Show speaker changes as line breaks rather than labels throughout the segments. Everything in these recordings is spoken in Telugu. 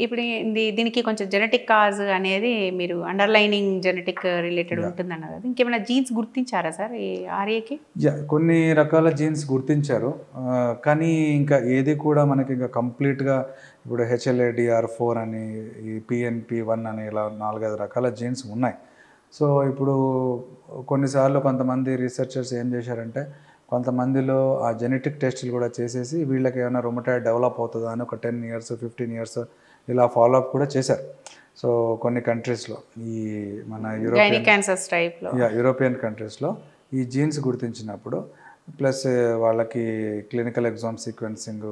ఇప్పుడు దీనికి కొంచెం జెనెటిక్ కాజ్ అనేది మీరు అండర్లైనింగ్ జెనెటిక్ రిలేటెడ్ ఉంటుందన్నారు కదా, ఇంకేమైనా జీన్స్ గుర్తించారా సార్ ఈ ఆర్ఏకి?
కొన్ని రకాల జీన్స్ గుర్తించారు, కానీ ఇంకా ఏది కూడా మనకి ఇంకా కంప్లీట్గా ఇప్పుడు HLA-DR4 అని, ఈ PNP1 అని, ఇలా 4-5 రకాల జీన్స్ ఉన్నాయి. సో ఇప్పుడు కొన్నిసార్లు కొంతమంది రీసెర్చర్స్ ఏం చేశారంటే, కొంతమందిలో ఆ జెనెటిక్ టెస్టులు కూడా చేసేసి వీళ్ళకి ఏమైనా రొమటాయిడ్ డెవలప్ అవుతుందా అని ఒక 10 years 15 years ఇలా ఫాలోఅప్ కూడా చేశారు. సో కొన్ని కంట్రీస్లో, ఈ మన యూరోపియన్ కంట్రీస్లో ఈ జీన్స్ గుర్తించినప్పుడు, ప్లస్ వాళ్ళకి క్లినికల్ ఎగ్జామ్ సీక్వెన్సింగ్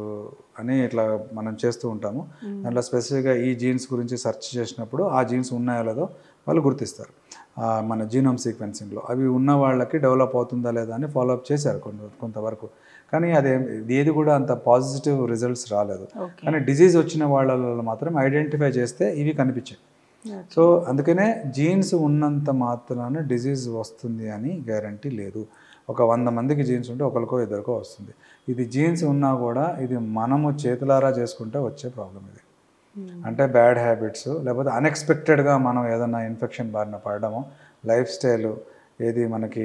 అని ఇట్లా మనం చేస్తూ ఉంటాము. దాంట్లో స్పెసిఫిక్గా ఈ జీన్స్ గురించి సెర్చ్ చేసినప్పుడు ఆ జీన్స్ ఉన్నాయో లేదో వాళ్ళు గుర్తిస్తారు. మన జీనోమ్ సీక్వెన్సింగ్లో అవి ఉన్న వాళ్ళకి డెవలప్ అవుతుందా లేదా అని ఫాలోఅప్ చేశారు కొంతవరకు. కానీ ఏది కూడా అంత పాజిటివ్ రిజల్ట్స్ రాలేదు. కానీ డిజీజ్ వచ్చిన వాళ్ళలో మాత్రం ఐడెంటిఫై చేస్తే ఇవి కనిపించాయి. సో అందుకనే జీన్స్ ఉన్నంత మాత్రాన డిజీజ్ వస్తుంది అని గ్యారంటీ లేదు. ఒక 100 మందికి జీన్స్ ఉంటే ఒకరికో ఇద్దరికో వస్తుంది. ఇది జీన్స్ ఉన్నా కూడా ఇది మనము చేతులారా చేసుకుంటే వచ్చే ప్రాబ్లం ఇది. అంటే బ్యాడ్ హ్యాబిట్స్, లేకపోతే అన్ఎక్స్పెక్టెడ్గా మనం ఏదైనా ఇన్ఫెక్షన్ బారిన పడడము, లైఫ్ స్టైల్ ఏది మనకి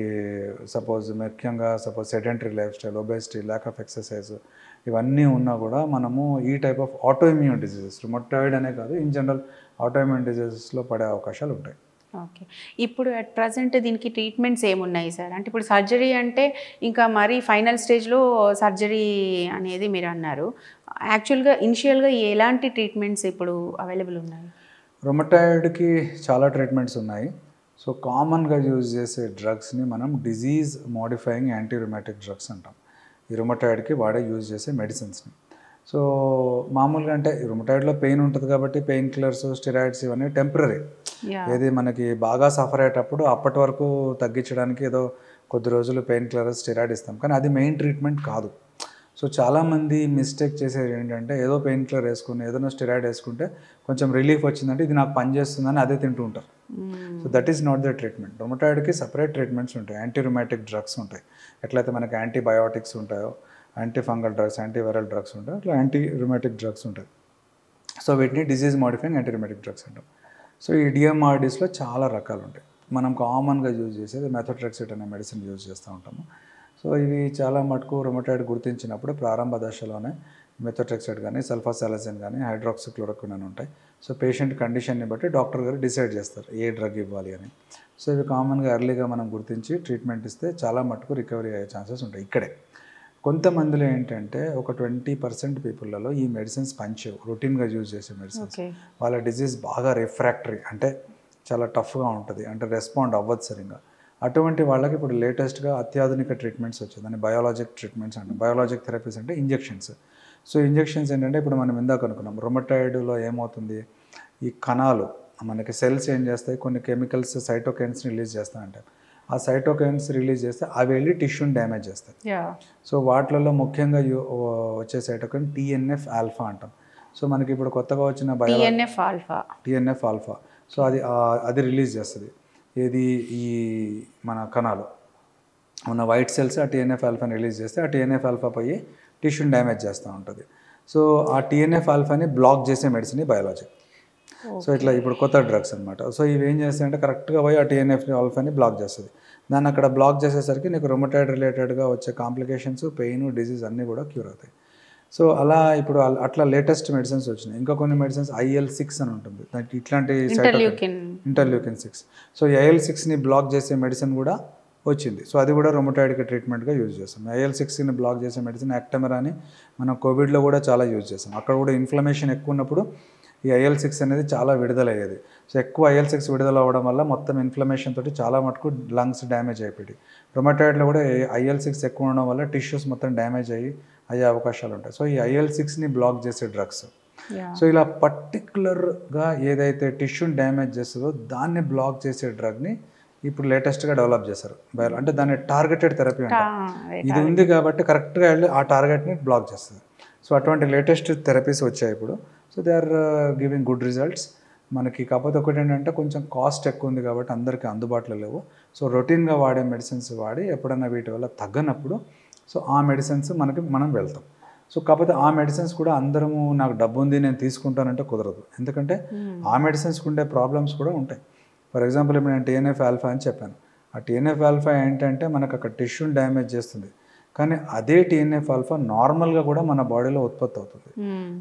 ముఖ్యంగా sedentary life style, obesity, lack of exercise, ఇవన్నీ ఉన్నా కూడా మనము ఈ type of autoimmune diseases, rheumatoid అనే కాదు, ఇన్ జనరల్ ఆటోఇమ్యూన్ డిజీజెస్లో పడే అవకాశాలు ఉంటాయి.
ఓకే. ఇప్పుడు అట్ ప్రజెంట్ దీనికి ట్రీట్మెంట్స్ ఏమున్నాయి సార్? అంటే ఇప్పుడు సర్జరీ అంటే ఇంకా మరీ ఫైనల్ స్టేజ్లో సర్జరీ అనేది మీరు అన్నారు. యాక్చువల్గా ఇనిషియల్గా ఎలాంటి ట్రీట్మెంట్స్ ఇప్పుడు అవైలబుల్ ఉన్నాయి?
రొమటాయిడ్కి చాలా ట్రీట్మెంట్స్ ఉన్నాయి. సో కామన్గా యూజ్ చేసే డ్రగ్స్ని మనం disease modifying anti rheumatic drugs అంటాం. ఈ రొమటాయిడ్కి యూజ్ చేసే మెడిసిన్స్ని. సో మామూలుగా అంటే రుమటాయిడ్లో పెయిన్ ఉంటుంది కాబట్టి పెయిన్ కిల్లర్స్, స్టెరాయిడ్స్ ఇవన్నీ టెంపరీ. ఏది మనకి బాగా సఫర్ అయ్యేటప్పుడు అప్పటి వరకు తగ్గించడానికి ఏదో కొద్ది రోజులు పెయిన్ కిల్లర్స్, స్టెరాయిడ్ ఇస్తాం, కానీ అది మెయిన్ ట్రీట్మెంట్ కాదు. సో చాలామంది మిస్టేక్ చేసేది ఏంటంటే, ఏదో పెయిన్ కిల్లర్ వేసుకుని ఏదైనా స్టెరాయిడ్ వేసుకుంటే కొంచెం రిలీఫ్ వచ్చిందంటే ఇది నాకు పనిచేస్తుందని అదే తింటూ ఉంటారు. So that is not the treatment. రొమటాయిడ్కి సపరేట్ ట్రీట్మెంట్స్ ఉంటాయి. యాంటీ రుమాటిక్ డ్రగ్స్ ఉంటాయి. ఎట్లయితే మనకి యాంటీబయోటిక్స్ ఉంటాయో, anti fungal drugs, antiviral drugs ఉంటాయి, అట్లా యాంటీ రుమాటిక్ డ్రగ్స్ ఉంటాయి. సో వీటిని disease modifying anti rheumatic drugs అంటాం. సో ఈ DMRDస్లో చాలా రకాలు ఉంటాయి. మనం కామన్గా యూజ్ చేసేది మెథోట్రెక్సేట్ అనే మెడిసిన్ యూజ్ చేస్తూ ఉంటాము. సో ఇవి చాలా మటుకు రొమటాయిడ్ గుర్తించినప్పుడు ప్రారంభ దశలోనే మెథోట్రెక్సేట్ కానీ, సల్ఫాసాలజిన్ కానీ, హైడ్రాక్సిక్లోరోక్విన్ అని ఉంటాయి. సో పేషెంట్ కండిషన్ని బట్టి డాక్టర్ గారు డిసైడ్ చేస్తారు ఏ డ్రగ్ ఇవ్వాలి అని. సో ఇవి కామన్గా ఎర్లీగా మనం గుర్తించి ట్రీట్మెంట్ ఇస్తే చాలా మటుకు రికవరీ అయ్యే ఛాన్సెస్ ఉంటాయి. ఇక్కడే కొంతమందిలో ఏంటంటే ఒక 20% పీపుల్లలో ఈ మెడిసిన్స్ పనిచేయవు. రొటీన్గా యూజ్ చేసే మెడిసిన్స్ వాళ్ళ డిజీజ్ బాగా రిఫ్రాక్టరీ, అంటే చాలా టఫ్గా ఉంటుంది, అంటే రెస్పాండ్ అవ్వదు సరిగ్గా. అటువంటి వాళ్ళకి ఇప్పుడు లేటెస్ట్గా అత్యాధునిక ట్రీట్మెంట్స్ వచ్చాయి. దాన్ని బయోలాజిక్ ట్రీట్మెంట్స్ అంటే, బయోలాజిక్ థెరపీస్ అంటే ఇంజెక్షన్స్. సో ఇంజెక్షన్స్ ఏంటంటే ఇప్పుడు మనం ఇందాక అనుకున్నాం, రొమటాయిడ్లో ఏమవుతుంది, ఈ కణాలు మనకి సెల్స్ ఏం చేస్తాయి, కొన్ని కెమికల్స్ సైటోకైన్స్ని రిలీజ్ చేస్తూ ఉంటాయి. ఆ సైటోకైన్స్ రిలీజ్ చేస్తే అవి వెళ్ళి టిష్యూని డ్యామేజ్ చేస్తాయి. సో వాటిలలో ముఖ్యంగా వచ్చే సైటోకైన్ TNF ఆల్ఫా అంటాం. సో మనకి ఇప్పుడు కొత్తగా వచ్చిన TNF ఆల్ఫా, సో అది రిలీజ్ చేస్తుంది. ఏది ఈ మన కణాలు మన వైట్ సెల్స్ ఆ TNF ఆల్ఫాని రిలీజ్ చేస్తే ఆ TNF ఆల్ఫా పోయి టిష్యూని డ్యామేజ్ చేస్తూ ఉంటుంది. సో ఆ TNF ఆల్ఫాని బ్లాక్ చేసే మెడిసిన్ బయాలజిక్. సో ఇట్లా ఇప్పుడు కొత్త డ్రగ్స్ అనమాట. సో ఇవి ఏం చేస్తాయంటే కరెక్ట్గా పోయి ఆ TNF ఆల్ఫాని బ్లాక్ చేస్తుంది. దాన్ని అక్కడ బ్లాక్ చేసేసరికి నీకు రొమటాయిడ్ రిలేటెడ్గా వచ్చే కాంప్లికేషన్స్, పెయిన్, డిజీజ్ అన్నీ కూడా క్యూర్ అవుతాయి. సో అలా ఇప్పుడు అట్లా లేటెస్ట్ మెడిసిన్స్ వచ్చినాయి. ఇంకా కొన్ని మెడిసిన్స్ IL-6 అని ఉంటుంది, దానికి ఇట్లాంటి ఇంటర్ల్యూకిన్ 6. సో IL-6ని బ్లాక్ చేసే మెడిసిన్ కూడా వచ్చింది. సో అది కూడా రొమటాయిడ్కి ట్రీట్మెంట్గా యూజ్ చేస్తాం. IL-6ని బ్లాక్ చేసే మెడిసిన్ యాక్టెమరా అని మనం కోవిడ్లో కూడా చాలా యూజ్ చేస్తాం. అక్కడ కూడా ఇన్ఫ్లమేషన్ ఎక్కువ ఉన్నప్పుడు ఈ IL-6 అనేది చాలా విడుదలయ్యేది. సో ఎక్కువ IL-6 విడుదల అవ్వడం వల్ల మొత్తం ఇన్ఫ్లమేషన్ తోటి చాలా మటుకు లంగ్స్ డ్యామేజ్ అయిపోయి, రొమటాయిడ్లో కూడా IL-6 ఎక్కువ ఉండడం వల్ల టిష్యూస్ మొత్తం డ్యామేజ్ అయ్యే అవకాశాలు ఉంటాయి. సో ఈ IL-6ని బ్లాక్ చేసే డ్రగ్స్. సో ఇలా పర్టికులర్గా ఏదైతే టిష్యూని డ్యామేజ్ చేస్తుందో దాన్ని బ్లాక్ చేసే డ్రగ్ని ఇప్పుడు లేటెస్ట్గా డెవలప్ చేశారు. అంటే దాన్ని టార్గెటెడ్ థెరపీ అంటారు. ఇది ఉంది కాబట్టి కరెక్ట్గా వెళ్ళి ఆ టార్గెట్ని బ్లాక్ చేస్తుంది. సో అటువంటి లేటెస్ట్ థెరపీస్ వచ్చాయి ఇప్పుడు. So they are giving good results మనకి. కాకపోతే ఒకటి ఏంటంటే కొంచెం కాస్ట్ ఎక్కువ ఉంది కాబట్టి అందరికీ అందుబాటులో లేవు. సో రొటీన్గా వాడే మెడిసిన్స్ వాడి ఎప్పుడైనా వీటి వల్ల తగ్గనప్పుడు సో ఆ మెడిసిన్స్ మనం వెళ్తాం. సో కాకపోతే ఆ మెడిసిన్స్ కూడా అందరము నాకు డబ్బు ఉంది నేను తీసుకుంటానంటే కుదరదు. ఎందుకంటే ఆ మెడిసిన్స్కి ఉండే ప్రాబ్లమ్స్ కూడా ఉంటాయి. ఫర్ ఎగ్జాంపుల్ ఇప్పుడు నేను టీఎన్ఎఫ్ ఆల్ఫా అని చెప్పాను. ఆ టీఎన్ఎఫ్ ఆల్ఫా ఏంటంటే మనకు అక్కడ టిష్యూని డ్యామేజ్ చేస్తుంది. కానీ అదే టీఎన్ఎఫ్ ఆల్ఫా నార్మల్గా కూడా మన బాడీలో ఉత్పత్తి అవుతుంది.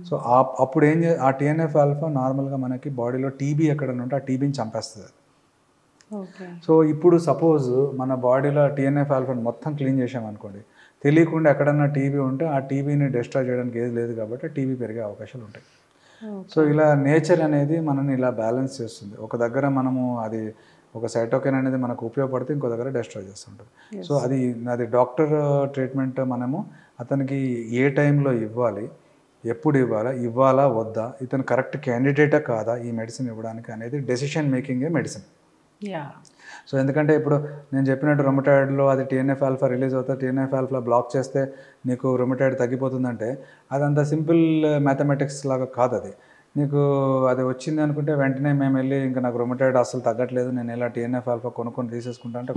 సో అప్పుడు ఆ టీఎన్ఎఫ్ ఆల్ఫా నార్మల్గా మనకి బాడీలో టీబీ ఎక్కడైనా ఉంటే ఆ టీబీని చంపేస్తుంది. సో ఇప్పుడు సపోజ్ మన బాడీలో టీఎన్ఎఫ్ ఆల్ఫాని మొత్తం క్లీన్ చేసామనుకోండి, తెలియకుండా ఎక్కడన్నా టీబీ ఉంటే ఆ టీబీని డిస్ట్రాయ్ చేయడానికి ఏది లేదు కాబట్టి టీబీ పెరిగే అవకాశాలు ఉంటాయి. సో ఇలా నేచర్ అనేది మనల్ని ఇలా బ్యాలెన్స్ చేస్తుంది. ఒక దగ్గర మనము అది ఒక సైటోకైన్ అనేది మనకు ఉపయోగపడితే ఇంకో దగ్గర డిస్ట్రాయ్ చేస్తుంటుంది. సో అది డాక్టర్ ట్రీట్మెంట్ మనము అతనికి ఏ టైంలో ఇవ్వాలి, ఎప్పుడు ఇవ్వాలా వద్దా, ఇతను కరెక్ట్ క్యాండిడేటా కాదా ఈ మెడిసిన్ ఇవ్వడానికి అనేది డెసిషన్ మేకింగే మెడిసిన్. సో ఎందుకంటే ఇప్పుడు నేను చెప్పినట్టు రొమటాయిడ్లో అది టీఎన్ఎఫ్ ఆల్ఫా రిలీజ్ అవుతుంది, టీఎన్ఎఫ్ ఆల్ఫా బ్లాక్ చేస్తే నీకు రొమటాయిడ్ తగ్గిపోతుందంటే అదంత సింపుల్ మ్యాథమెటిక్స్ లాగా కాదు. అది నీకు అది వచ్చింది అనుకుంటే వెంటనే మేము వెళ్ళి ఇంకా నాకు రొమటాయిడ్ అసలు తగ్గట్లేదు నేను ఇలా టీఎన్ఎఫ్ ఆల్ఫా కొనుక్కొని తీసేసుకుంటా అంటే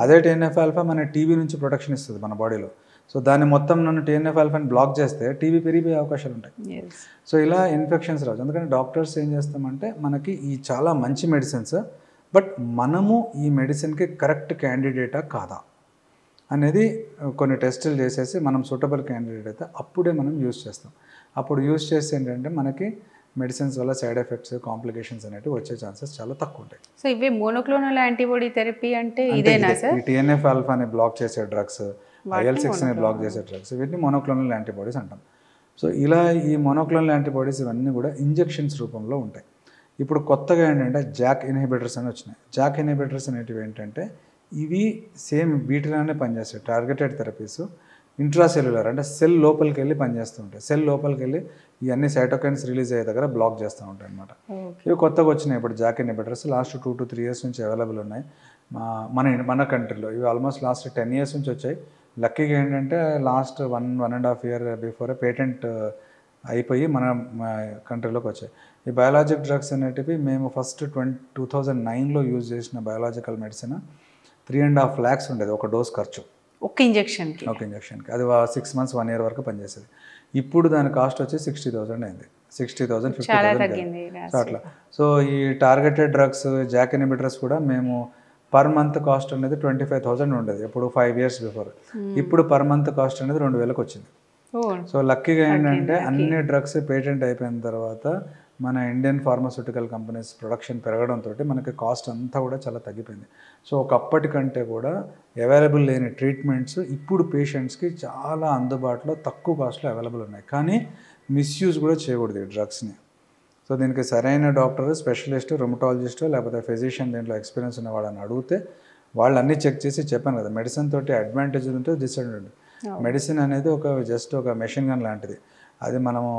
అదే టీఎన్ఎఫ్ ఆల్ఫా మన టీబీ నుంచి ప్రొటెక్షన్ ఇస్తుంది మన బాడీలో. సో దాన్ని మొత్తం నన్ను టీఎన్ఎఫ్ ఆల్ఫాని బ్లాక్ చేస్తే టీబీ పెరిగిపోయే అవకాశాలు ఉంటాయి. సో ఇలా ఇన్ఫెక్షన్స్ రావు. ఎందుకంటే డాక్టర్స్ ఏం చేస్తామంటే మనకి ఈ చాలా మంచి మెడిసిన్స్, బట్ మనము ఈ మెడిసిన్కి కరెక్ట్ క్యాండిడేటా కాదా అనేది కొన్ని టెస్టులు చేసేసి మనం సూటబుల్ క్యాండిడేట్ అయితే అప్పుడే మనం యూజ్ చేస్తాం. అప్పుడు యూజ్ చేస్తే ఏంటంటే మనకి మెడిసిన్స్ వల్ల సైడ్ ఎఫెక్ట్స్, కాంప్లికేషన్స్ అనేవి వచ్చే ఛాన్సెస్ చాలా తక్కువ ఉంటాయి.
సో ఇవి మోనోక్లోనల్ యాంటీబాడీ థెరపీ అంటే ఇదేనా సార్?
ఈ టీఎన్ఎఫ్ ఆల్ఫాని బ్లాక్ చేసే డ్రగ్స్, IL-6ని బ్లాక్ చేసే డ్రగ్స్, వీటిని మోనోక్లోనల్ యాంటీబాడీస్ అంటాం. సో ఇలా ఈ మోనోక్లోనల్ యాంటీబాడీస్ ఇవన్నీ కూడా ఇంజెక్షన్స్ రూపంలో ఉంటాయి. ఇప్పుడు కొత్తగా ఏంటంటే జాక్ ఇన్హిబిటర్స్ అని వచ్చినాయి. జాక్ ఇన్హిబిటర్స్ అనేటివి ఏంటంటే ఇవి సేమ్ వీటిలోనే పనిచేస్తాయి. టార్గెటెడ్ థెరపీస్ ఇంట్రాసెల్యులర్ అంటే సెల్ లోపలికి వెళ్ళి పనిచేస్తూ ఉంటాయి. సెల్ లోపలికి వెళ్ళి ఇవన్నీ సైటోకైన్స్ రిలీజ్ అయ్యే దగ్గర బ్లాక్ చేస్తూ ఉంటాయి అనమాట. ఇవి కొత్తగా వచ్చినాయి ఇప్పుడు Jack inhibitors. Last 2 to 3 years నుంచి అవైలబుల్ ఉన్నాయి మన కంట్రీలో. ఇవి ఆల్మోస్ట్ లాస్ట్ 10 years నుంచి వచ్చాయి. లక్కీగా ఏంటంటే లాస్ట్ 1.5 year బిఫోరే పేటెంట్ అయిపోయి మన కంట్రీలోకి వచ్చాయి. ఈ బయాలజిక్ డ్రగ్స్ అనేటివి మేము ఫస్ట్ 2009లో యూజ్ చేసిన బయాలజికల్ మెడిసిన్ 3.5 lakhs ఉండేది ఒక డోస్ ఖర్చు,
ఒక ఇంజెక్షన్కి.
అది 6 months 1 year వరకు పనిచేసేది. ఇప్పుడు దాని కాస్ట్ వచ్చి 60,000 అయింది. 60,000 50,000 సో అట్లా. సో ఈ టార్గెటెడ్ డ్రగ్స్ జాక్ ఇన్హిబిటర్స్ కూడా మేము పర్ మంత్ కాస్ట్ అనేది 25,000 ఉండేది ఇప్పుడు 5 years బిఫోర్. ఇప్పుడు పర్ మంత్ కాస్ట్ అనేది 2,000కి వచ్చింది. సో లక్కీగా ఏంటంటే అన్ని డ్రగ్స్ పేటెంట్ అయిపోయిన తర్వాత మన ఇండియన్ ఫార్మాస్యూటికల్ కంపెనీస్ ప్రొడక్షన్ పెరగడంతో మనకి కాస్ట్ అంతా కూడా చాలా తగ్గిపోయింది. సో ఒకప్పటికంటే కూడా అవైలబుల్ లేని ట్రీట్మెంట్స్ ఇప్పుడు పేషెంట్స్కి చాలా అందుబాటులో తక్కువ కాస్ట్లో అవైలబుల్ ఉన్నాయి. కానీ మిస్యూజ్ కూడా చేయకూడదు ఈ డ్రగ్స్ని. సో దీనికి సరైన డాక్టర్, స్పెషలిస్ట్, రొమటాలజిస్ట్ లేకపోతే ఫిజిషియన్ దీంట్లో ఎక్స్పీరియన్స్ ఉన్నవాళ్ళని అడిగితే వాళ్ళు అన్నీ చెక్ చేసి చెప్పాను కదా, మెడిసిన్ తోటి అడ్వాంటేజ్ ఉంటుంది, డిసడ్వాంటేజ్. మెడిసిన్ అనేది జస్ట్ ఒక మెషిన్ గన్ లాంటిది. అది మనము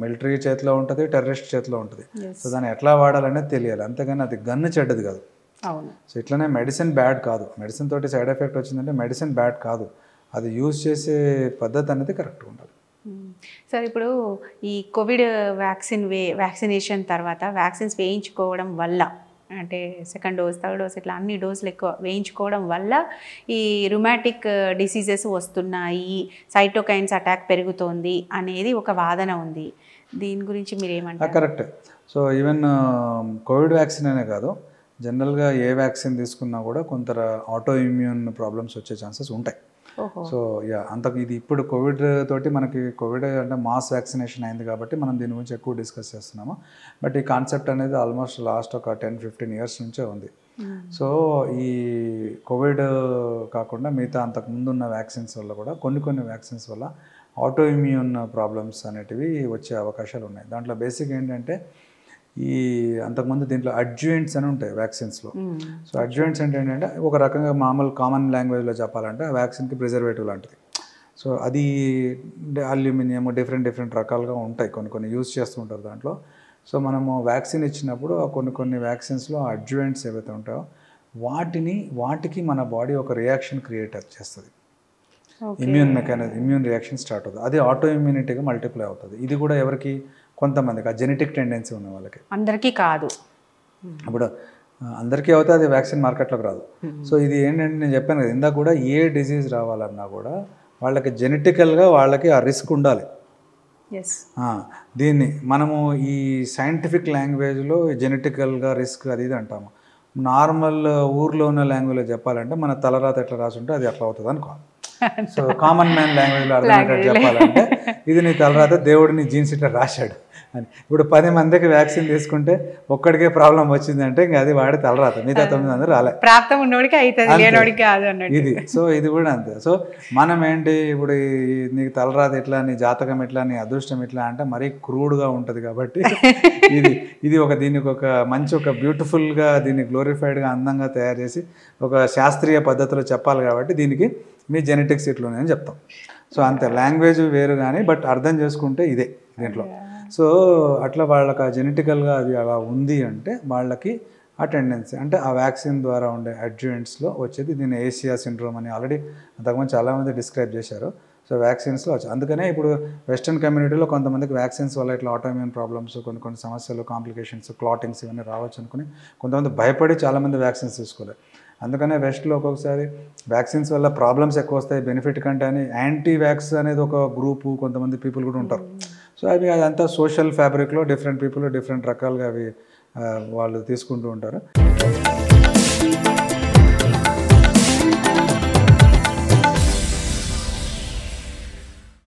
మిలిటరీ చేతిలో ఉంటుంది, టెర్రరిస్ట్ చేతిలో ఉంటుంది. సో దాన్ని ఎట్లా వాడాలనేది తెలియాలి, అంతేగాని అది గన్ను చెడ్డది కాదు. సో ఇట్లనే మెడిసిన్ బ్యాడ్ కాదు. మెడిసిన్ తోటి సైడ్ ఎఫెక్ట్ వచ్చిందంటే మెడిసిన్ బ్యాడ్ కాదు, అది యూజ్ చేసే పద్ధతి అనేది కరెక్ట్గా ఉండాలి.
సార్ ఇప్పుడు ఈ కోవిడ్ వ్యాక్సినేషన్ తర్వాత వ్యాక్సిన్స్ వేయించుకోవడం వల్ల అంటే 2nd dose 3rd dose ఇట్లా అన్ని డోసులు ఎక్కువ వేయించుకోవడం వల్ల ఈ రుమాటిక్ డిసీజెస్ వస్తున్నాయి, సైటోకైన్స్ అటాక్ పెరుగుతోంది అనేది ఒక వాదన ఉంది. దీని గురించి మీరు ఏమంటారు?
Correct. So even Covid vaccine అనే కాదు, జనరల్గా ఏ వ్యాక్సిన్ తీసుకున్నా కూడా కొంత ఆటో ఇమ్యూన్ ప్రాబ్లమ్స్ వచ్చే ఛాన్సెస్ ఉంటాయి. సో ఇది ఇప్పుడు కోవిడ్ తోటి మనకి కోవిడ్ అంటే మాస్ వ్యాక్సినేషన్ అయింది కాబట్టి మనం దీని గురించి ఎక్కువ డిస్కస్ చేస్తున్నాము. బట్ ఈ కాన్సెప్ట్ అనేది ఆల్మోస్ట్ లాస్ట్ ఒక 10-15 years నుంచే ఉంది. సో ఈ కోవిడ్ కాకుండా మిగతా అంతకుముందు ఉన్న వ్యాక్సిన్స్ వల్ల కూడా కొన్ని వ్యాక్సిన్స్ వల్ల ఆటో ఇమ్యూన్ ప్రాబ్లమ్స్ అనేటివి వచ్చే అవకాశాలు ఉన్నాయి. దాంట్లో బేసిక్ ఏంటంటే ఈ అంతకుముందు దీంట్లో అడ్జువెంట్స్ అని ఉంటాయి వ్యాక్సిన్స్లో. సో అడ్జువెంట్స్ అంటే ఏంటంటే ఒక రకంగా మామూలు కామన్ లాంగ్వేజ్లో చెప్పాలంటే ఆ వ్యాక్సిన్కి ప్రిజర్వేటివ్ లాంటిది. సో అది అల్యూమినియం డిఫరెంట్ రకాలుగా ఉంటాయి, కొన్ని యూజ్ చేస్తూ ఉంటారు దాంట్లో. సో మనము వ్యాక్సిన్ ఇచ్చినప్పుడు కొన్ని వ్యాక్సిన్స్లో అడ్జువెంట్స్ ఏవైతే ఉంటాయో వాటికి మన బాడీ ఒక రియాక్షన్ క్రియేట్ చేస్తుంది, ఇమ్యూన్ రియాక్షన్ స్టార్ట్ అవుతుంది. అది ఆటో ఇమ్యూనిటీగా మల్టిప్లై అవుతుంది. ఇది కూడా ఎవరికి, కొంతమందికి ఆ జెనెటిక్ టెండెన్సీ ఉన్న వాళ్ళకి,
అందరికీ కాదు.
ఇప్పుడు అందరికీ అవుతే అది వ్యాక్సిన్ మార్కెట్లోకి రాదు. సో ఇది ఏంటంటే నేను చెప్పాను కదా ఇందాక కూడా, ఏ డిసీజ్ రావాలన్నా కూడా వాళ్ళకి జెనెటికల్గా వాళ్ళకి ఆ రిస్క్ ఉండాలి.
ఎస్.
దీన్ని మనము ఈ సైంటిఫిక్ లాంగ్వేజ్లో జెనెటికల్గా రిస్క్ అది ఇది అంటాము. నార్మల్ ఊర్లో ఉన్న లాంగ్వేజ్లో చెప్పాలంటే మన తలరాత ఎట్లా రాసుంటే అది అట్లా అవుతుంది అనుకోవాలి. సో కామన్ మ్యాన్ లాంగ్వేజ్లో అర్థమయ్యేటట్టు చెప్పాలంటే ఇది నీ తలరాత, దేవుడు నీ జీన్స్ ఇట్లా రాశాడు అని. ఇప్పుడు 10 మందికి వ్యాక్సిన్ తీసుకుంటే ఒక్కడికే ప్రాబ్లం వచ్చిందంటే ఇంకా అది వాడి తలరాత, మిగతా 9 మంది రాలే.
ప్రాప్తం ఉన్నోడికి అవుతుంది, లేనోడికి కాదు అన్నట్టు
ఇది. సో ఇది కూడా అంతే. సో మనం ఏంటి ఇప్పుడు నీకు తలరాత ఎట్లా, నీ జాతకం ఎట్లా, నీ అదృష్టం ఎట్లా అంటే మరీ క్రూడ్గా ఉంటుంది కాబట్టి ఇది దీనికి ఒక మంచి ఒక బ్యూటిఫుల్గా దీన్ని గ్లోరిఫైడ్గా అందంగా తయారు చేసి ఒక శాస్త్రీయ పద్ధతిలో చెప్పాలి కాబట్టి దీనికి మీ జెనెటిక్స్ ఇట్లునే అని చెప్తాం. సో అంతే, లాంగ్వేజ్ వేరు కానీ బట్ అర్థం చేసుకుంటే ఇదే దీంట్లో. సో అట్లా వాళ్ళకి ఆ జెనెటికల్గా అది అలా ఉంది అంటే వాళ్ళకి ఆ టెండెన్సీ అంటే ఆ వ్యాక్సిన్ ద్వారా ఉండే అడ్జువెంట్స్లో వచ్చేది. దీన్ని ఏషియా సిండ్రోమ్ అని ఆల్రెడీ అంతకుముందు చాలామంది డిస్క్రైబ్ చేశారు. సో వ్యాక్సిన్స్లో వచ్చి అందుకనే ఇప్పుడు వెస్టర్న్ కమ్యూనిటీలో కొంతమందికి వ్యాక్సిన్స్ వల్ల ఇట్లా ఆటోఇమ్యూన్ ప్రాబ్లమ్స్, కొన్ని సమస్యలు, కాంప్లికేషన్స్, క్లాటింగ్స్ ఇవన్నీ రావచ్చు అనుకుని కొంతమంది భయపడి చాలామంది వ్యాక్సిన్స్ తీసుకోలేదు. అందుకనే వెస్ట్లో ఒక్కొక్కసారి వ్యాక్సిన్స్ వల్ల ప్రాబ్లమ్స్ ఎక్కువ వస్తాయి బెనిఫిట్ కంటే అని యాంటీ వ్యాక్స్ అనేది ఒక గ్రూపు, కొంతమంది పీపుల్ కూడా ఉంటారు. సో అవి అదంతా సోషల్ ఫ్యాబ్రిక్లో డిఫరెంట్ పీపుల్ డిఫరెంట్ రకాలుగా అవి వాళ్ళు తీసుకుంటూ ఉంటారు.